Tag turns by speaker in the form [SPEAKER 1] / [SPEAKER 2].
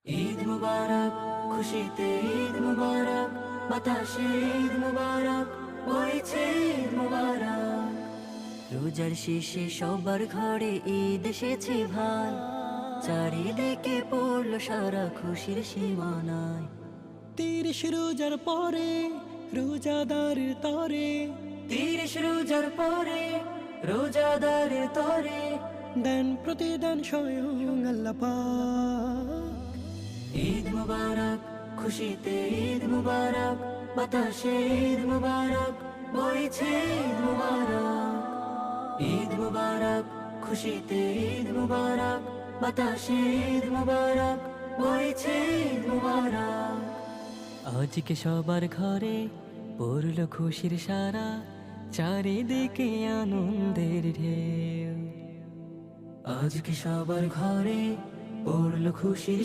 [SPEAKER 1] ঈদ মুবারক, খুশিতে ঈদ মুবারক, বাতাসে ঈদ মুবারক, বইছে ঈদ মুবারক। রোজার শেষে সবার ঘরে ঈদ এসেছে ভাই, চারিদিকে পড়লো সারা খুশির সীমানায়।
[SPEAKER 2] 30 রোজার পরে রোজাদারের তরে,
[SPEAKER 1] 30 রোজার পরে রোজাদারের তরে,
[SPEAKER 2] দেন প্রতিদান স্বয়ং আল্লাহ পাক।
[SPEAKER 1] ঈদ মুবারক, খুশিতে ঈদ মুবারক, বাতাসে ঈদ মুবারক, বইছে ঈদ মুবারক। ঈদ মুবারক, খুশিতে ঈদ মুবারক, বাতাসে ঈদ মুবারক, বইছে ঈদ মুবারক। আজকে সবার ঘরে পড়ল খুশির সারা, চারিদিকে আনন্দের ঢেউ। আজকে সবার ঘরে পড়ল খুশির